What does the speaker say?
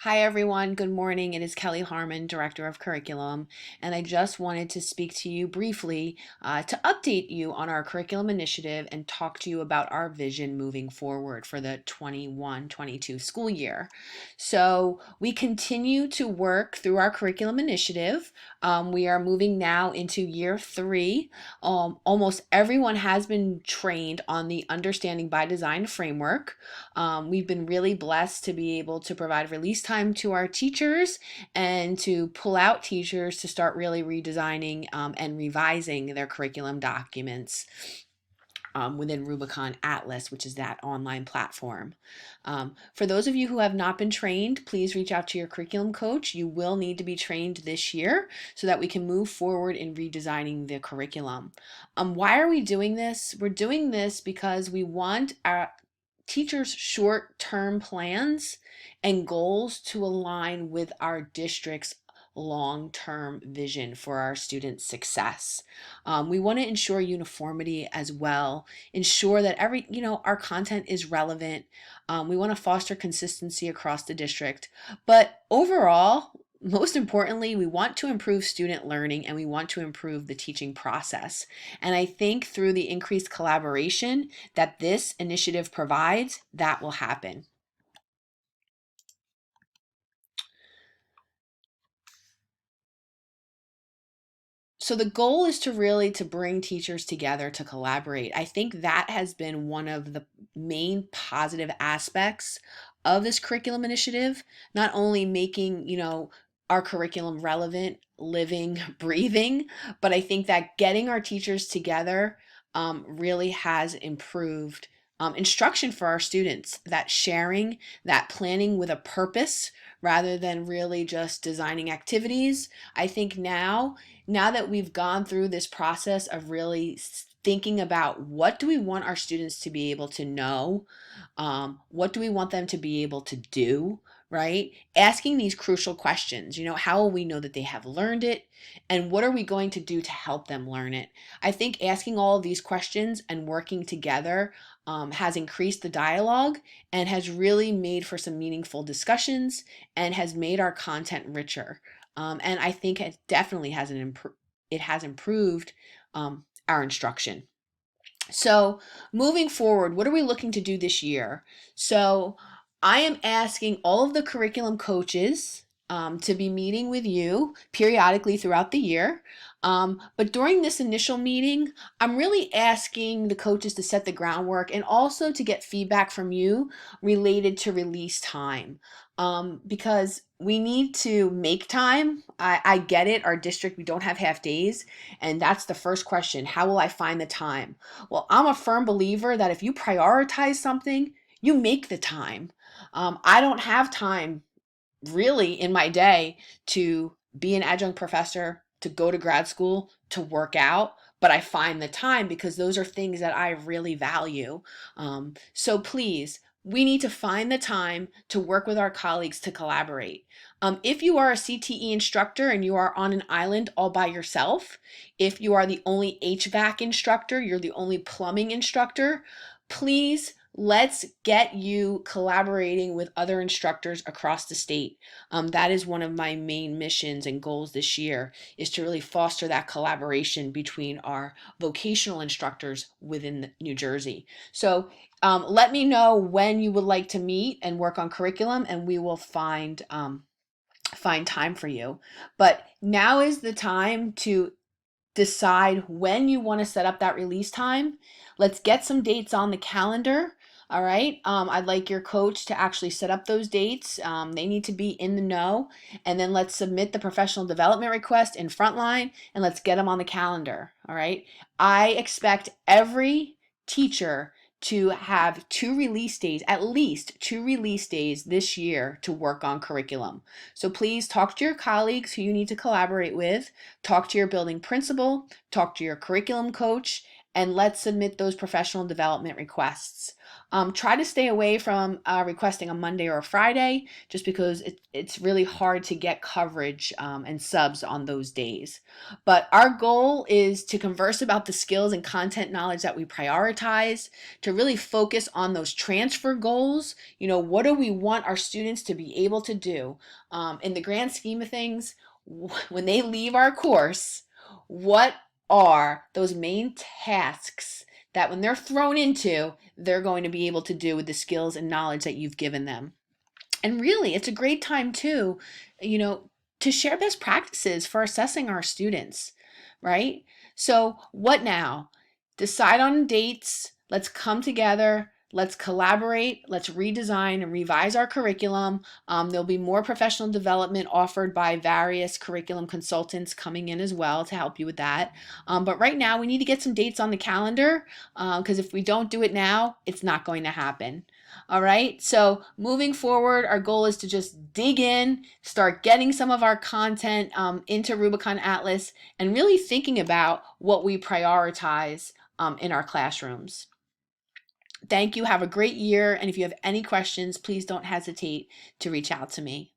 Hi, everyone. Good morning. It is Kelly Harmon, Director of Curriculum, and I just wanted to speak to you briefly to update you on our curriculum initiative and talk to you about our vision moving forward for the 21-22 school year. So, we continue to work through our curriculum initiative. We are moving now into year 3. Almost everyone has been trained on the Understanding by Design framework. We've been really blessed to be able to provide release time to our teachers and to pull out teachers to start really redesigning and revising their curriculum documents. Within Rubicon Atlas, which is that online platform. For those of you who have not been trained, please reach out to your curriculum coach. You will need to be trained this year so that we can move forward in redesigning the curriculum. Why are we doing this? We're doing this because we want our teachers' short-term plans and goals to align with our district's long-term vision for our students' success. We want to ensure uniformity as well, ensure that our content is relevant. We want to foster consistency across the district. But overall, most importantly, we want to improve student learning and we want to improve the teaching process. And I think through the increased collaboration that this initiative provides, that will happen. So the goal is to bring teachers together to collaborate. I think that has been one of the main positive aspects of this curriculum initiative, not only making, our curriculum relevant, living, breathing, but I think that getting our teachers together really has improved instruction for our students, that sharing, that planning with a purpose rather than really just designing activities. I think now that we've gone through this process of really thinking about what do we want our students to be able to know, what do we want them to be able to do, right? Asking these crucial questions, how will we know that they have learned it? And what are we going to do to help them learn it? I think asking all of these questions and working together has increased the dialogue and has really made for some meaningful discussions and has made our content richer. And I think it definitely it has improved our instruction. So moving forward, what are we looking to do this year? So I am asking all of the curriculum coaches to be meeting with you periodically throughout the year. But during this initial meeting, I'm really asking the coaches to set the groundwork and also to get feedback from you related to release time. Because we need to make time. I get it. Our district, we don't have half days. And that's the first question. How will I find the time? Well, I'm a firm believer that if you prioritize something, you make the time. I don't have time really in my day to be an adjunct professor, to go to grad school, to work out, but I find the time because those are things that I really value. So please, we need to find the time to work with our colleagues to collaborate. If you are a CTE instructor and you are on an island all by yourself, if you are the only HVAC instructor, you're the only plumbing instructor, please let's get you collaborating with other instructors across the state. That is one of my main missions and goals this year, is to really foster that collaboration between our vocational instructors within New Jersey. So let me know when you would like to meet and work on curriculum, and we will find time for you. But now is the time to decide when you want to set up that release time. Let's get some dates on the calendar. All right. I'd like your coach to actually set up those dates. They need to be in the know. And then let's submit the professional development request in Frontline and let's get them on the calendar. All right. I expect every teacher to have two release days, at least two release days this year to work on curriculum. So please talk to your colleagues who you need to collaborate with, talk to your building principal, talk to your curriculum coach, and let's submit those professional development requests. Try to stay away from requesting a Monday or a Friday, just because it's really hard to get coverage and subs on those days. But our goal is to converse about the skills and content knowledge that we prioritize, to really focus on those transfer goals. What do we want our students to be able to do? In the grand scheme of things, when they leave our course, what are those main tasks that when they're thrown into, they're going to be able to do with the skills and knowledge that you've given them? And really, it's a great time too, you know, to share best practices for assessing our students, right? So, what now? Decide on dates. Let's come together. Let's collaborate. Let's redesign and revise our curriculum. There'll be more professional development offered by various curriculum consultants coming in as well to help you with that. But right now, we need to get some dates on the calendar, because if we don't do it now, it's not going to happen. All right. So moving forward, our goal is to just dig in, start getting some of our content into Rubicon Atlas, and really thinking about what we prioritize in our classrooms. Thank you. Have a great year. And if you have any questions, please don't hesitate to reach out to me.